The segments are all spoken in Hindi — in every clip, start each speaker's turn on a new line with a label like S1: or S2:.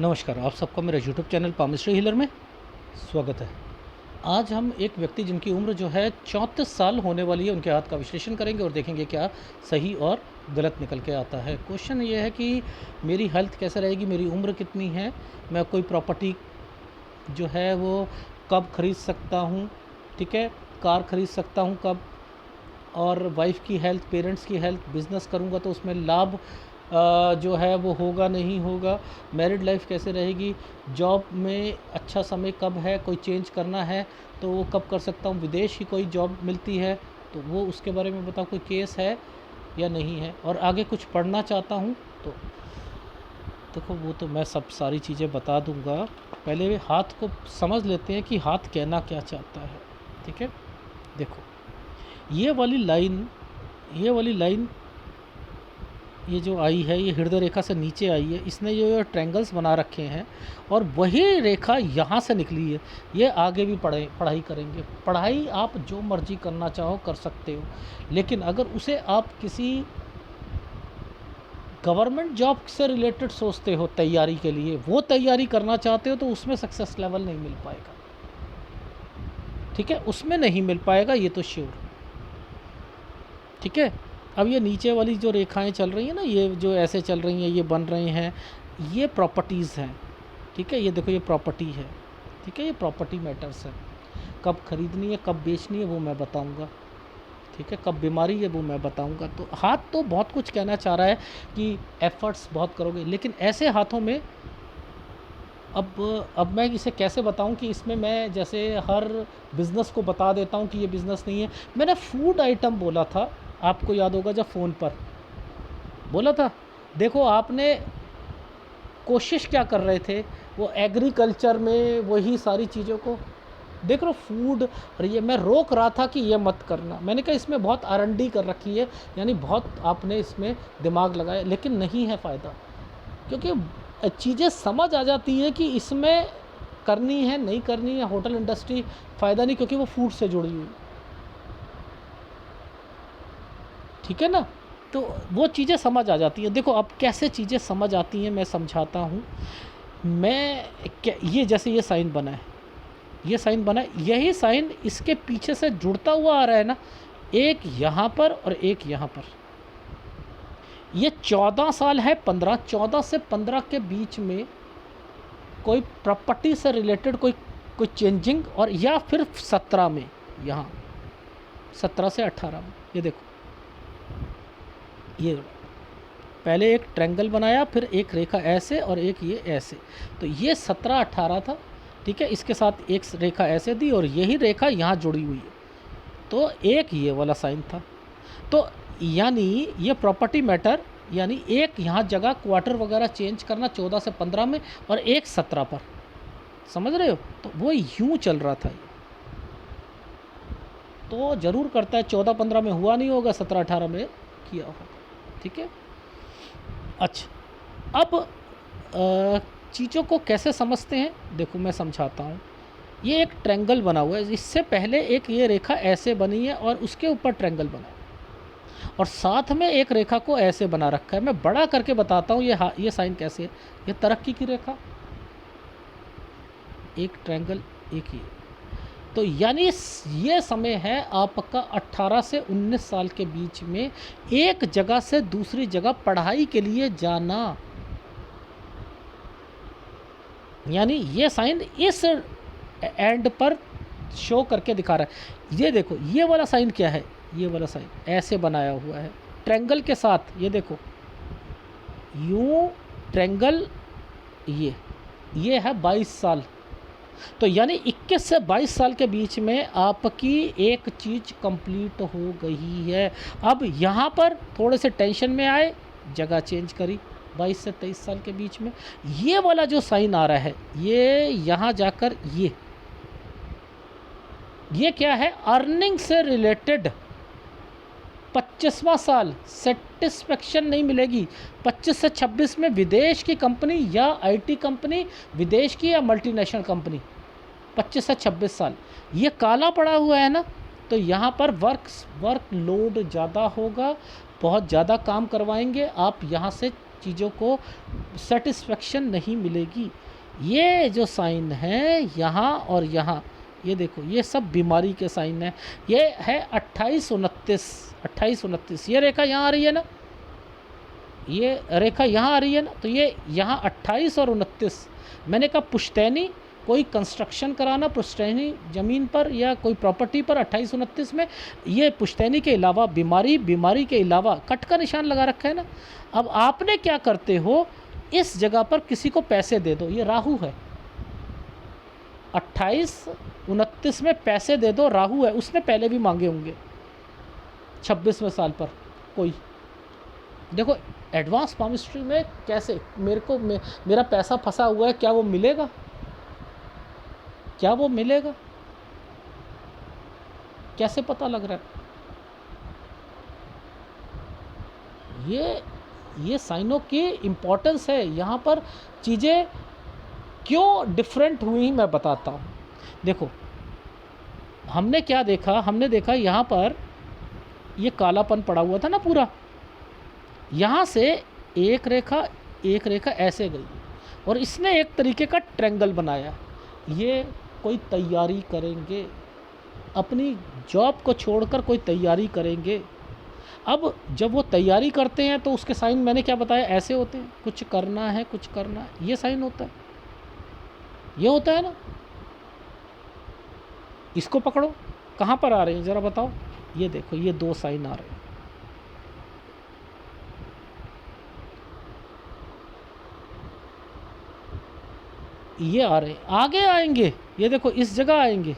S1: नमस्कार, आप सबका मेरा यूट्यूब चैनल पामिस्ट्री हीलर में स्वागत है। आज हम एक व्यक्ति जिनकी उम्र जो है 34 साल होने वाली है, उनके हाथ का विश्लेषण करेंगे और देखेंगे क्या सही और गलत निकल के आता है। क्वेश्चन ये है कि मेरी हेल्थ कैसे रहेगी, मेरी उम्र कितनी है, मैं कोई प्रॉपर्टी जो है वो कब ख़रीद सकता हूँ, ठीक है, कार ख़रीद सकता हूँ कब, और वाइफ की हेल्थ, पेरेंट्स की हेल्थ, बिज़नेस करूँगा तो उसमें लाभ जो है वो होगा नहीं होगा, मैरिड लाइफ कैसे रहेगी, जॉब में अच्छा समय कब है, कोई चेंज करना है तो वो कब कर सकता हूँ, विदेश की कोई जॉब मिलती है तो वो उसके बारे में बताओ, कोई केस है या नहीं है, और आगे कुछ पढ़ना चाहता हूँ तो देखो वो तो मैं सब सारी चीज़ें बता दूँगा। पहले वे हाथ को समझ लेते हैं कि हाथ कहना क्या चाहता है। ठीक है, देखो ये वाली लाइन, ये जो आई है ये हृदय रेखा से नीचे आई है, इसने जो ट्रायंगल्स बना रखे हैं और वही रेखा यहाँ से निकली है। ये आगे भी पढ़ाई करेंगे। पढ़ाई आप जो मर्जी करना चाहो कर सकते हो, लेकिन अगर उसे आप किसी गवर्नमेंट जॉब से रिलेटेड सोचते हो, तैयारी के लिए वो तैयारी करना चाहते हो, तो उसमें सक्सेस लेवल नहीं मिल पाएगा। ठीक है, उसमें नहीं मिल पाएगा, ये तो श्योर। ठीक है, अब ये नीचे वाली जो रेखाएं चल रही हैं ना, ये जो ऐसे चल रही हैं, ये बन रहे हैं, ये प्रॉपर्टीज़ हैं। ठीक है, ये देखो ये प्रॉपर्टी है। ठीक है, ये प्रॉपर्टी मैटर्स है। कब खरीदनी है, कब बेचनी है, वो मैं बताऊंगा। ठीक है, कब बीमारी है वो मैं बताऊंगा। तो हाथ तो बहुत कुछ कहना चाह रहा है कि एफर्ट्स बहुत करोगे, लेकिन ऐसे हाथों में अब मैं इसे कैसे बताऊं कि इसमें मैं जैसे हर बिज़नेस को बता देता हूं कि ये बिज़नेस नहीं है। मैंने फूड आइटम बोला था, आपको याद होगा जब फ़ोन पर बोला था। देखो आपने कोशिश क्या कर रहे थे, वो एग्रीकल्चर में वही सारी चीज़ों को देख रहे हो, फूड, और ये मैं रोक रहा था कि ये मत करना। मैंने कहा इसमें बहुत R&D कर रखी है, यानी बहुत आपने इसमें दिमाग लगाया, लेकिन नहीं है फ़ायदा, क्योंकि चीज़ें समझ आ जाती हैं कि इसमें करनी है नहीं करनी है। होटल इंडस्ट्री फ़ायदा नहीं, क्योंकि वो फूड से जुड़ी हुई। ठीक है ना, तो वो चीज़ें समझ आ जाती हैं। देखो अब कैसे चीज़ें समझ आती हैं मैं समझाता हूँ। ये जैसे ये साइन बना है, ये साइन बना है, यही साइन इसके पीछे से जुड़ता हुआ आ रहा है ना, एक यहाँ पर और एक यहाँ पर। ये 14 साल है, 14 से 15 के बीच में कोई प्रॉपर्टी से रिलेटेड कोई चेंजिंग, और या फिर 17 में, यहाँ 17 से 18 में, ये देखो ये पहले एक ट्रायंगल बनाया, फिर एक रेखा ऐसे और एक ये ऐसे, तो ये 17-18 था। ठीक है, इसके साथ एक रेखा ऐसे दी और यही रेखा यहाँ जुड़ी हुई है, तो एक ये वाला साइन था। तो यानी ये प्रॉपर्टी मैटर, यानी एक यहाँ जगह क्वार्टर वगैरह चेंज करना 14 से 15 में, और एक 17 पर, समझ रहे हो, तो वो यूँ चल रहा था। तो ज़रूर करता है, 14-15 में हुआ नहीं होगा, 17-18 में किया होगा। ठीक है, अच्छा अब चीज़ों को कैसे समझते हैं, देखो मैं समझाता हूँ। ये एक ट्रायंगल बना हुआ है, इससे पहले एक ये रेखा ऐसे बनी है और उसके ऊपर ट्रायंगल बना है, और साथ में एक रेखा को ऐसे बना रखा है। मैं बड़ा करके बताता हूँ ये साइन कैसे है। ये तरक्की की रेखा, एक ट्रायंगल, एक ये, तो यानी ये समय है आपका 18 से 19 साल के बीच में, एक जगह से दूसरी जगह पढ़ाई के लिए जाना। यानी ये साइन इस एंड पर शो करके दिखा रहा है। ये देखो ये वाला साइन क्या है, ये वाला साइन ऐसे बनाया हुआ है ट्रायंगल के साथ, ये देखो यूं ट्रायंगल, ये है 22 साल। तो यानी 21 से 22 साल के बीच में आपकी एक चीज़ कंप्लीट हो गई है। अब यहाँ पर थोड़े से टेंशन में आए, जगह चेंज करी, 22 से 23 साल के बीच में ये वाला जो साइन आ रहा है, ये यहाँ जाकर ये क्या है, अर्निंग से रिलेटेड 25वां साल, सेटिस्फेक्शन नहीं मिलेगी। 25 से 26 में विदेश की कंपनी या आईटी कंपनी, विदेश की या मल्टीनेशनल कंपनी, 25 से 26 साल, ये काला पड़ा हुआ है ना, तो यहाँ पर वर्क लोड ज़्यादा होगा, बहुत ज़्यादा काम करवाएंगे, आप यहाँ से चीज़ों को सेटिस्फेक्शन नहीं मिलेगी। ये जो साइन है यहाँ और यहाँ, ये देखो ये सब बीमारी के साइन है। ये है 28-29 ये रेखा यहाँ आ रही है ना, ये रेखा यहाँ आ रही है ना, तो ये यहाँ 28 और 29। मैंने कहा पुश्तैनी, कोई कंस्ट्रक्शन कराना पुश्तैनी ज़मीन पर या कोई प्रॉपर्टी पर 28-29 में, ये पुश्तैनी के अलावा बीमारी के अलावा कट का निशान लगा रखा है ना। अब आपने क्या करते हो, इस जगह पर किसी को पैसे दे दो, ये राहु है, 28-29 में पैसे दे दो, राहु है, उसने पहले भी मांगे होंगे 26वें साल पर कोई। देखो एडवांस पामिस्ट्री में कैसे मेरा पैसा फंसा हुआ है, क्या वो मिलेगा, क्या वो मिलेगा, कैसे पता लग रहा है। ये साइनों की इम्पोर्टेंस है। यहाँ पर चीज़ें क्यों डिफरेंट हुई मैं बताता हूँ। देखो हमने क्या देखा, हमने देखा यहाँ पर ये कालापन पड़ा हुआ था ना पूरा, यहाँ से एक रेखा ऐसे गई और इसने एक तरीके का ट्रायंगल बनाया। ये कोई तैयारी करेंगे, अपनी जॉब को छोड़कर कोई तैयारी करेंगे। अब जब वो तैयारी करते हैं तो उसके साइन मैंने क्या बताया, ऐसे होते हैं, कुछ करना है, ये साइन होता है, ये होता है ना। इसको पकड़ो, कहाँ पर आ रहे हैं ज़रा बताओ। ये देखो ये 2 साइन आ रहे हैं, ये आ रहे हैं, आगे आएंगे, ये देखो इस जगह आएंगे।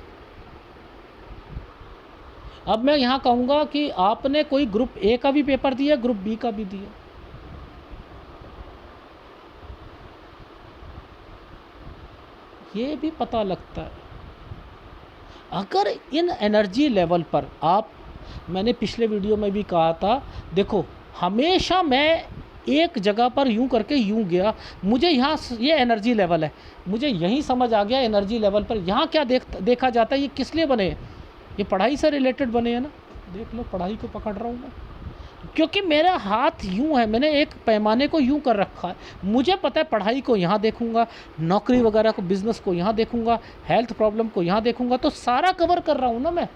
S1: अब मैं यहाँ कहूँगा कि आपने कोई ग्रुप ए का भी पेपर दिया, ग्रुप बी का भी दिया, ये भी पता लगता है। अगर इन एनर्जी लेवल पर आप, मैंने पिछले वीडियो में भी कहा था, देखो हमेशा मैं एक जगह पर यूं करके यूं गया, मुझे यहाँ ये एनर्जी लेवल है, मुझे यहीं समझ आ गया एनर्जी लेवल पर यहाँ क्या देखा जाता है, ये किस लिए बने हैं, ये पढ़ाई से रिलेटेड बने हैं ना। देख लो पढ़ाई को पकड़ रहा हूँ मैं, क्योंकि मेरा हाथ यूं है, मैंने एक पैमाने को यूं कर रखा है। मुझे पता है पढ़ाई को यहाँ देखूंगा, नौकरी वगैरह को, बिजनेस को यहाँ देखूंगा, हेल्थ प्रॉब्लम को यहाँ देखूंगा, तो सारा कवर कर रहा हूँ ना मैं।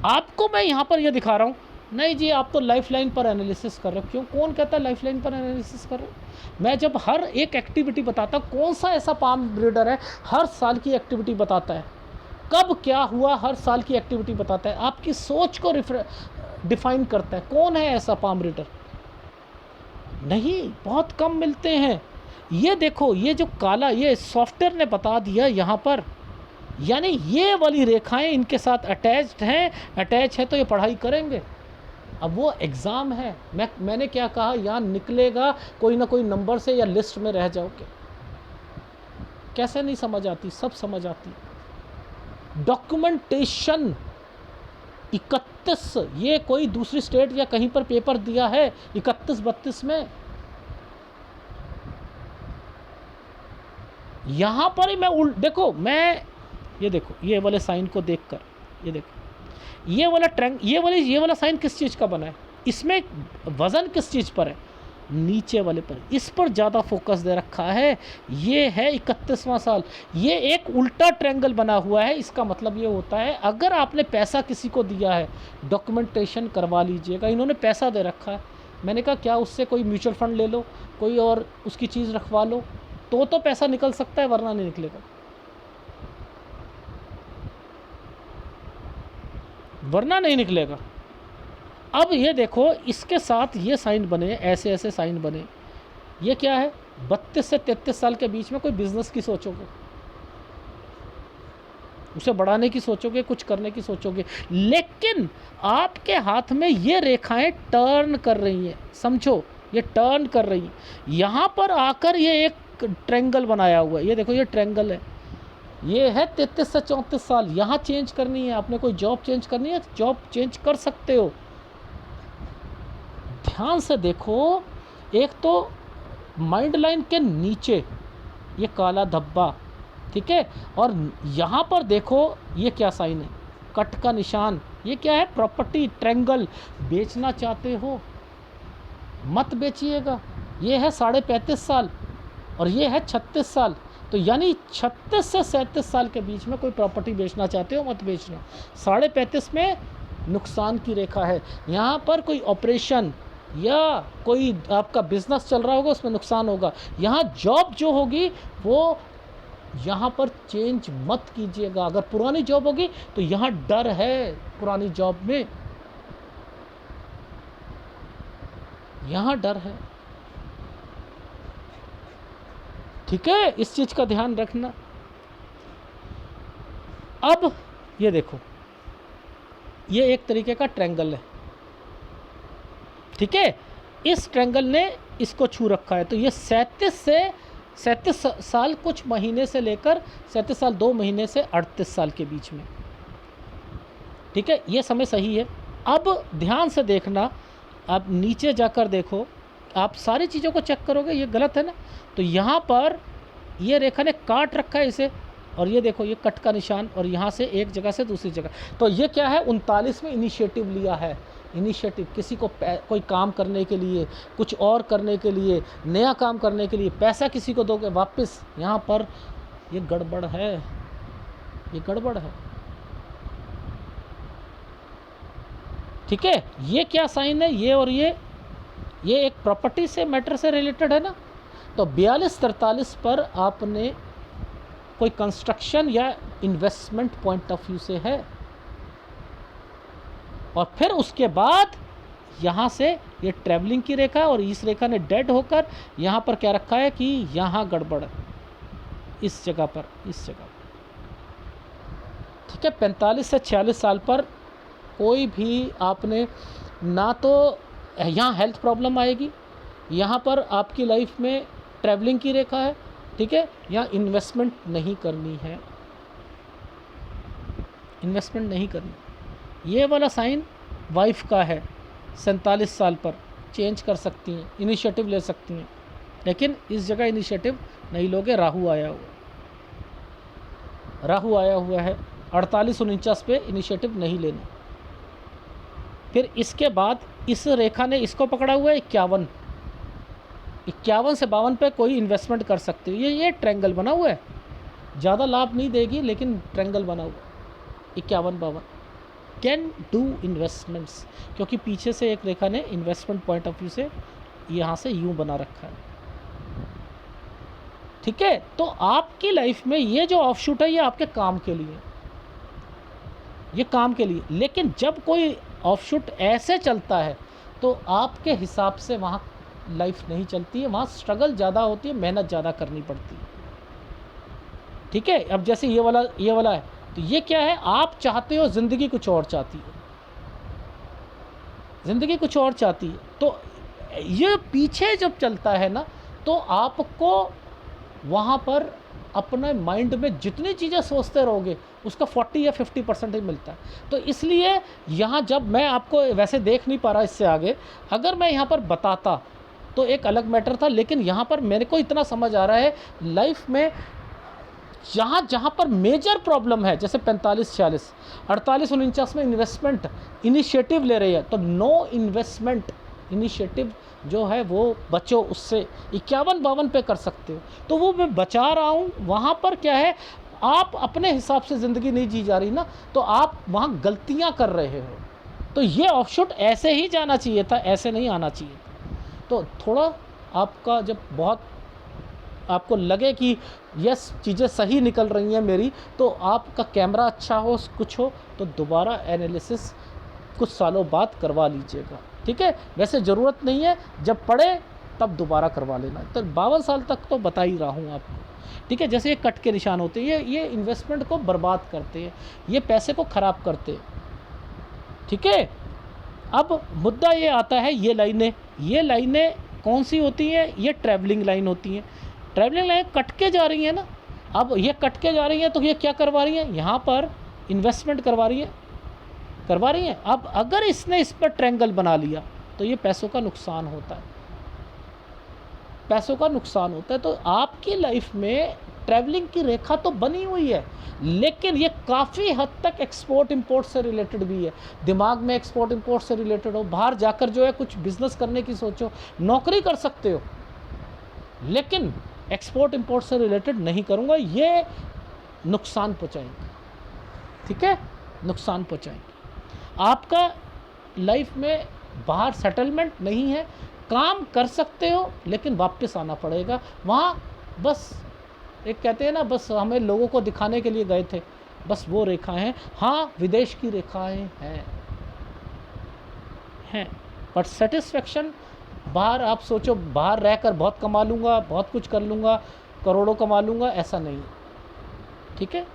S1: आपको मैं यहाँ पर ये दिखा रहा हूँ, नहीं जी आप तो लाइफ लाइन पर एनालिसिस कर रहे हो। क्यों, कौन कहता है लाइफ लाइन पर एनालिसिस कर रहे हो। मैं जब हर एक एक्टिविटी बताता हूँ, कौन सा ऐसा पाम रीडर है हर साल की एक्टिविटी बताता है, कब क्या हुआ हर साल की एक्टिविटी बताता है, आपकी सोच को डिफाइन करता है। कौन है ऐसा पाम रीडर, नहीं, बहुत कम मिलते हैं। ये देखो ये जो काला, ये सॉफ्टवेयर ने बता दिया यहाँ पर, यानी ये वाली रेखाएं इनके साथ अटैच है तो ये पढ़ाई करेंगे। अब वो एग्ज़ाम है, मैंने क्या कहा, यहाँ निकलेगा कोई ना कोई नंबर से या लिस्ट में रह जाओगे। कैसे नहीं समझ आती, सब समझ आती। डॉक्यूमेंटेशन 31, ये कोई दूसरी स्टेट या कहीं पर पेपर दिया है 31-32 में, यहाँ पर ही मैं देखो मैं, ये देखो ये वाले साइन को देखकर, ये देखो ये वाला साइन किस चीज़ का बना है, इसमें वज़न किस चीज़ पर है, नीचे वाले पर, इस पर ज़्यादा फोकस दे रखा है। ये है 31वां साल, ये एक उल्टा ट्रायंगल बना हुआ है। इसका मतलब ये होता है अगर आपने पैसा किसी को दिया है, डॉक्यूमेंटेशन करवा लीजिएगा। इन्होंने पैसा दे रखा है, मैंने कहा क्या उससे कोई म्यूचुअल फंड ले लो, कोई और उसकी चीज़ रखवा लो, तो पैसा निकल सकता है, वरना नहीं निकलेगा, वरना नहीं निकलेगा। अब ये देखो इसके साथ ये साइन बने, ऐसे साइन बने, ये क्या है, 32 से 33 साल के बीच में कोई बिजनेस की सोचोगे, उसे बढ़ाने की सोचोगे, कुछ करने की सोचोगे, लेकिन आपके हाथ में ये रेखाएं टर्न कर रही हैं, समझो ये टर्न कर रही हैं। यहाँ पर आकर ये एक ट्रायंगल बनाया हुआ है, ये देखो ये ट्रायंगल है, ये है 33 से 34 साल। यहाँ चेंज करनी है आपने, कोई जॉब चेंज करनी है, जॉब चेंज कर सकते हो। ध्यान से देखो, एक तो माइंड लाइन के नीचे ये काला धब्बा, ठीक है, और यहाँ पर देखो ये क्या साइन है, कट का निशान, ये क्या है, प्रॉपर्टी ट्रायंगल। बेचना चाहते हो मत बेचिएगा, ये है 35.5 साल और ये है 36 साल। तो यानी 36 से 37 साल के बीच में कोई प्रॉपर्टी बेचना चाहते हो मत बेचना। 35.5 में नुकसान की रेखा है। यहाँ पर कोई ऑपरेशन या कोई आपका बिजनेस चल रहा होगा उसमें नुकसान होगा। यहाँ जॉब जो होगी वो यहाँ पर चेंज मत कीजिएगा। अगर पुरानी जॉब होगी तो यहाँ डर है, पुरानी जॉब में यहाँ डर है। ठीक है, इस चीज का ध्यान रखना। अब ये देखो, ये एक तरीके का ट्रायंगल है। ठीक है, इस ट्रायंगल ने इसको छू रखा है। तो ये 37 साल कुछ महीने से लेकर 37 साल 2 महीने से 38 साल के बीच में। ठीक है, ये समय सही है। अब ध्यान से देखना, आप नीचे जाकर देखो, आप सारी चीज़ों को चेक करोगे, ये गलत है ना। तो यहाँ पर ये रेखा ने काट रखा है इसे, और ये देखो ये कट का निशान, और यहाँ से एक जगह से दूसरी जगह। तो ये क्या है, 39 में इनिशिएटिव लिया है। इनिशिएटिव किसी को कोई काम करने के लिए, कुछ और करने के लिए, नया काम करने के लिए, पैसा किसी को दोगे वापस, यहाँ पर ये गड़बड़ है, ये गड़बड़ है। ठीक है, ये क्या साइन है, ये और ये एक प्रॉपर्टी से मैटर से रिलेटेड है ना। तो 42-43 पर आपने कोई कंस्ट्रक्शन या इन्वेस्टमेंट पॉइंट ऑफ व्यू से है, और फिर उसके बाद यहाँ से ये ट्रैवलिंग की रेखा, और इस रेखा ने डेड होकर यहाँ पर क्या रखा है कि यहाँ गड़बड़ है, इस जगह पर, इस जगह पर। ठीक है, 45 से 46 साल पर कोई भी आपने ना तो यहाँ हेल्थ प्रॉब्लम आएगी, यहाँ पर आपकी लाइफ में ट्रैवलिंग की रेखा है। ठीक है, यहाँ इन्वेस्टमेंट नहीं करनी है, इन्वेस्टमेंट नहीं करनी। ये वाला साइन वाइफ का है, 47 साल पर चेंज कर सकती हैं, इनिशिएटिव ले सकती हैं, लेकिन इस जगह इनिशिएटिव नहीं लोगे। राहु आया हुआ, राहु आया हुआ है, 48-49 पे इनिशिएटिव नहीं लेना। फिर इसके बाद इस रेखा ने इसको पकड़ा हुआ है 51 से 52 पे कोई इन्वेस्टमेंट कर सकते हो। ये ट्रायंगल बना हुआ है, ज़्यादा लाभ नहीं देगी, लेकिन ट्रायंगल बना हुआ है 51-52 कैन डू इन्वेस्टमेंट्स, क्योंकि पीछे से एक रेखा ने इन्वेस्टमेंट पॉइंट ऑफ व्यू से यहाँ से यूँ बना रखा है। ठीक है, तो आपकी लाइफ में ये जो ऑफशूट है ये आपके काम के लिए, ये काम के लिए। लेकिन जब कोई ऑफशूट ऐसे चलता है तो आपके हिसाब से वहाँ लाइफ नहीं चलती है, वहाँ स्ट्रगल ज़्यादा होती है, मेहनत ज़्यादा करनी पड़ती है। ठीक है, अब जैसे ये वाला है, तो ये क्या है, आप चाहते हो, ज़िंदगी कुछ और चाहती है, ज़िंदगी कुछ और चाहती है। तो ये पीछे जब चलता है ना, तो आपको वहाँ पर अपने माइंड में जितनी चीज़ें सोचते रहोगे उसका 40 या 50% ही मिलता है। तो इसलिए यहाँ जब मैं आपको वैसे देख नहीं पा रहा इससे आगे, अगर मैं यहाँ पर बताता तो एक अलग मैटर था, लेकिन यहाँ पर मेरे को इतना समझ आ रहा है लाइफ में जहाँ पर मेजर प्रॉब्लम है, जैसे 45-46, 48-49 में इन्वेस्टमेंट इनिशिएटिव ले रही है, तो नो इन्वेस्टमेंट इनिशिएटिव जो है वो बचो उससे। 51-52 पे कर सकते हो, तो वो मैं बचा रहा हूँ। वहाँ पर क्या है, आप अपने हिसाब से ज़िंदगी नहीं जी जा रही ना, तो आप वहाँ गलतियाँ कर रहे हो। तो ये ऑफशूट ऐसे ही जाना चाहिए था, ऐसे नहीं आना चाहिए था। तो थोड़ा आपका जब बहुत आपको लगे कि यस चीज़ें सही निकल रही हैं मेरी, तो आपका कैमरा अच्छा हो, कुछ हो, तो दोबारा एनालिसिस कुछ सालों बाद करवा लीजिएगा। ठीक है, वैसे ज़रूरत नहीं है, जब पढ़े तब दोबारा करवा लेना। तो 52 साल तक तो बता ही रहा हूँ आपको। ठीक है, जैसे ये कट के निशान होते हैं, ये इन्वेस्टमेंट को बर्बाद करते हैं, ये पैसे को ख़राब करते हैं। ठीक है, अब मुद्दा ये आता है, ये लाइनें कौन सी होती हैं, ये ट्रैवलिंग लाइन होती हैं। ट्रैवलिंग लाइन कट के जा रही है ना, अब ये कट के जा रही हैं, तो ये क्या करवा रही हैं, यहाँ पर इन्वेस्टमेंट करवा रही हैं। अब अगर इसने इस पर ट्रायंगल बना लिया तो ये पैसों का नुकसान होता है। तो आपकी लाइफ में ट्रैवलिंग की रेखा तो बनी हुई है, लेकिन ये काफ़ी हद तक एक्सपोर्ट इंपोर्ट से रिलेटेड भी है। दिमाग में एक्सपोर्ट इंपोर्ट से रिलेटेड हो, बाहर जाकर जो है कुछ बिजनेस करने की सोचो, नौकरी कर सकते हो, लेकिन एक्सपोर्ट इंपोर्ट से रिलेटेड नहीं करूँगा, ये नुकसान पहुँचाएंगे, ठीक है, नुकसान पहुँचाएंगे। आपका लाइफ में बाहर सेटलमेंट नहीं है, काम कर सकते हो लेकिन वापस आना पड़ेगा वहाँ। बस एक कहते हैं ना, बस हमें लोगों को दिखाने के लिए गए थे, बस वो रेखाएं हैं। हाँ, विदेश की रेखाएं हैं, बट सेटिस्फेक्शन बाहर, आप सोचो बाहर रहकर बहुत कमा लूँगा, बहुत कुछ कर लूँगा, करोड़ों कमा लूँगा, ऐसा नहीं, ठीक है।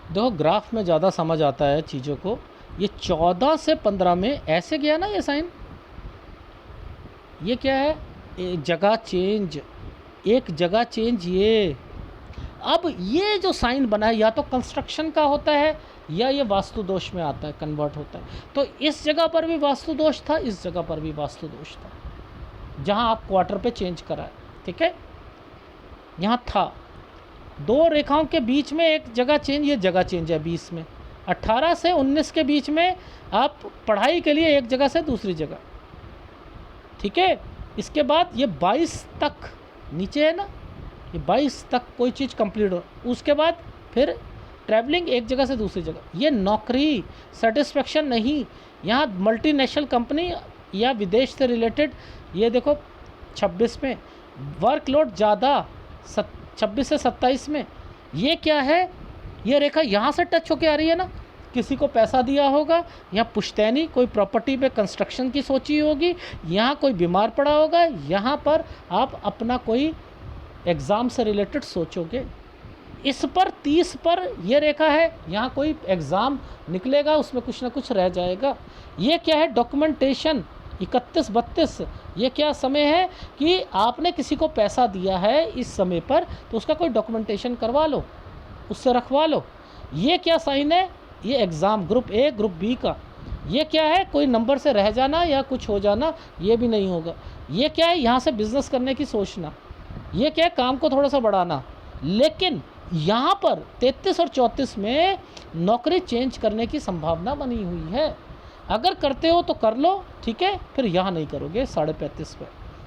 S1: देखो ग्राफ में ज़्यादा समझ आता है चीज़ों को। ये 14 से 15 में ऐसे गया ना ये साइन, ये क्या है, एक जगह चेंज, एक जगह चेंज। ये अब ये जो साइन बना है या तो कंस्ट्रक्शन का होता है या ये वास्तु दोष में आता है, कन्वर्ट होता है। तो इस जगह पर भी वास्तु दोष था, इस जगह पर भी वास्तु दोष था, जहाँ आप क्वार्टर पे चेंज कराए, ठीक है। यहाँ था दो रेखाओं के बीच में एक जगह चेंज, ये जगह चेंज है 20 में। 18 से 19 के बीच में आप पढ़ाई के लिए एक जगह से दूसरी जगह, ठीक है। इसके बाद ये 22 तक नीचे है ना, ये 22 तक कोई चीज़ कंप्लीट हो, उसके बाद फिर ट्रैवलिंग एक जगह से दूसरी जगह। ये नौकरी सेटिस्फेक्शन नहीं, यहाँ मल्टीनेशनल कंपनी या विदेश से रिलेटेड। ये देखो 26 में वर्कलोड ज़्यादा, 26 से 27 में ये क्या है, ये रेखा यहाँ से टच होके आ रही है ना, किसी को पैसा दिया होगा, यहाँ पुश्तैनी कोई प्रॉपर्टी पे कंस्ट्रक्शन की सोची होगी, यहाँ कोई बीमार पड़ा होगा, यहाँ पर आप अपना कोई एग्ज़ाम से रिलेटेड सोचोगे। इस पर 30 पर ये रेखा है, यहाँ कोई एग्ज़ाम निकलेगा, उसमें कुछ ना कुछ रह जाएगा। ये क्या है, डॉक्यूमेंटेशन 31-32, ये क्या समय है कि आपने किसी को पैसा दिया है इस समय पर, तो उसका कोई डॉक्यूमेंटेशन करवा लो, उससे रखवा लो। ये क्या साइन है, ये exam group A group B का। ये क्या है, कोई नंबर से रह जाना या कुछ हो जाना, ये भी नहीं होगा। ये क्या है, यहाँ से बिज़नेस करने की सोचना। ये क्या है, काम को थोड़ा सा बढ़ाना। लेकिन यहाँ पर 33 और 34 में नौकरी चेंज करने की संभावना बनी हुई है। अगर करते हो तो कर लो, ठीक है, फिर यहाँ नहीं करोगे 35.5 पे,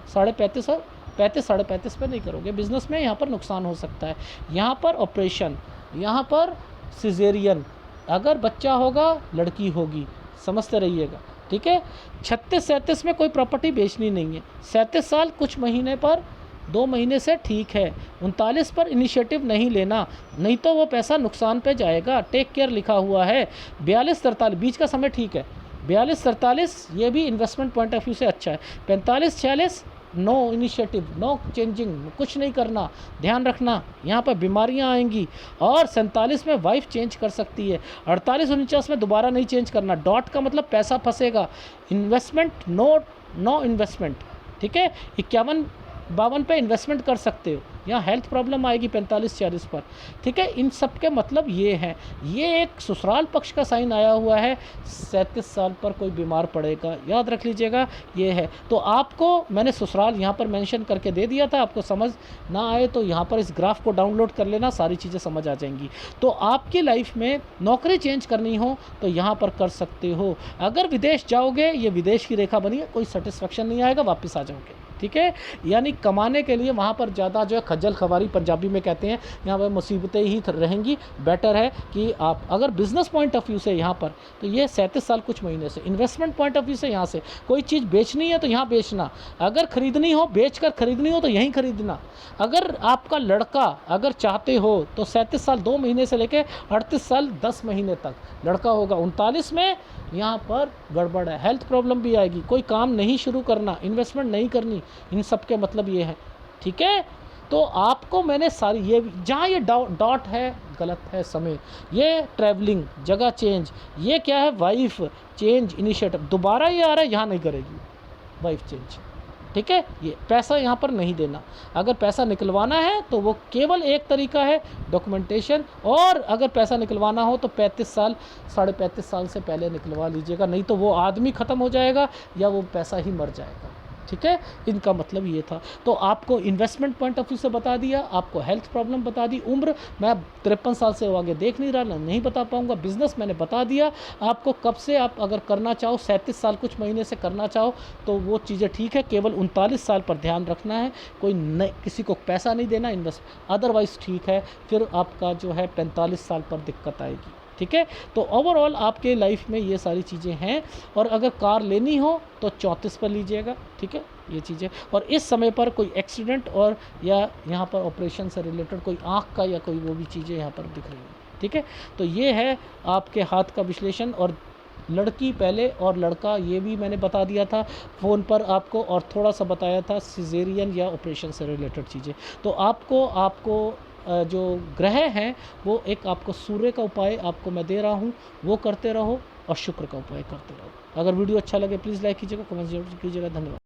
S1: 35.5 और 35 35.5 पे नहीं करोगे। बिज़नेस में यहाँ पर नुकसान हो सकता है। यहाँ पर ऑपरेशन, यहाँ पर सिजेरियन, अगर बच्चा होगा लड़की होगी, समझते रहिएगा, ठीक है। 36-37 में कोई प्रॉपर्टी बेचनी नहीं है। 37 साल कुछ महीने पर 2 महीने से ठीक है। 39 पर इनिशिएटिव नहीं लेना, नहीं तो वो पैसा नुकसान पे जाएगा। टेक केयर लिखा हुआ है। 42-43 बीच का समय ठीक है। 42-43 ये भी इन्वेस्टमेंट पॉइंट ऑफ व्यू से अच्छा है। 45-46 नो इनिशिएटिव, नो चेंजिंग, कुछ नहीं करना, ध्यान रखना, यहाँ पर बीमारियाँ आएंगी। और 47 में वाइफ चेंज कर सकती है। 48-49 में दोबारा नहीं चेंज करना। डॉट का मतलब पैसा फंसेगा। इन्वेस्टमेंट नो इन्वेस्टमेंट, ठीक है। 51-52 पे इन्वेस्टमेंट कर सकते हो। यहाँ हेल्थ प्रॉब्लम आएगी 45-46 पर, ठीक है। इन सब के मतलब ये हैं। ये एक ससुराल पक्ष का साइन आया हुआ है। 37 साल पर कोई बीमार पड़ेगा, याद रख लीजिएगा, ये है। तो आपको मैंने ससुराल यहाँ पर मेंशन करके दे दिया था। आपको समझ ना आए तो यहाँ पर इस ग्राफ को डाउनलोड कर लेना, सारी चीज़ें समझ आ जाएंगी। तो आपकी लाइफ में नौकरी चेंज करनी हो तो यहाँ पर कर सकते हो। अगर विदेश जाओगे, ये विदेश की रेखा बनी है, कोई सेटिस्फेक्शन नहीं आएगा, वापस आ जाओगे, ठीक है। यानी कमाने के लिए वहाँ पर ज़्यादा जो है खज्जल खवारी पंजाबी में कहते हैं, यहाँ पर मुसीबतें ही रहेंगी। बेटर है कि आप अगर बिज़नेस पॉइंट ऑफ व्यू से यहाँ पर, तो ये 37 साल कुछ महीने से। इन्वेस्टमेंट पॉइंट ऑफ व्यू से यहाँ से कोई चीज़ बेचनी है तो यहाँ बेचना, अगर ख़रीदनी हो, बेच कर ख़रीदनी हो तो यहीं ख़रीदना। अगर आपका लड़का अगर चाहते हो तो 37 साल 2 महीने से लेकर 38 साल 10 महीने तक लड़का होगा। 39 में यहाँ पर गड़बड़ है, हेल्थ प्रॉब्लम भी आएगी। कोई काम नहीं शुरू करना, इन्वेस्टमेंट नहीं करनी, इन सब के मतलब ये है, ठीक है। तो आपको मैंने सारी ये जहाँ ये डॉट है गलत है समय, ये ट्रैवलिंग, जगह चेंज, ये क्या है, वाइफ चेंज इनिशिएटिव, दोबारा ये आ रहा है, यहाँ नहीं करेगी वाइफ चेंज, ठीक है। ये पैसा यहाँ पर नहीं देना। अगर पैसा निकलवाना है तो वो केवल एक तरीका है, डॉक्यूमेंटेशन। और अगर पैसा निकलवाना हो तो 35 साल 35.5 साल से पहले निकलवा लीजिएगा, नहीं तो वो आदमी ख़त्म हो जाएगा या वो पैसा ही मर जाएगा। ठीक है, इनका मतलब ये था। तो आपको इन्वेस्टमेंट पॉइंट ऑफ व्यू से बता दिया, आपको हेल्थ प्रॉब्लम बता दी, उम्र मैं 53 साल से आगे देख नहीं रहा, नहीं बता पाऊँगा, बिज़नेस मैंने बता दिया, आपको कब से आप अगर करना चाहो 37 साल कुछ महीने से करना चाहो तो वो चीज़ें ठीक है, केवल 39 साल पर ध्यान रखना है, कोई न किसी को पैसा नहीं देना इन्वेस्ट, अदरवाइज़ ठीक है, फिर आपका जो है 45 साल पर दिक्कत आएगी। ठीक है, तो ओवरऑल आपके लाइफ में ये सारी चीज़ें हैं। और अगर कार लेनी हो तो 34 पर लीजिएगा। ठीक है, ये चीज़ें, और इस समय पर कोई एक्सीडेंट और या यहाँ पर ऑपरेशन से रिलेटेड कोई आँख का या कोई वो भी चीज़ें यहाँ पर दिख रही हैं। ठीक है, तो ये है आपके हाथ का विश्लेषण। और लड़की पहले और लड़का ये भी मैंने बता दिया था फ़ोन पर आपको, और थोड़ा सा बताया था सिजेरियन या ऑपरेशन से रिलेटेड चीज़ें। तो आपको आपको जो ग्रह हैं वो एक आपको सूर्य का उपाय आपको मैं दे रहा हूँ, वो करते रहो और शुक्र का उपाय करते रहो। अगर वीडियो अच्छा लगे प्लीज़ लाइक कीजिएगा, कमेंट ज़रूर कीजिएगा। धन्यवाद।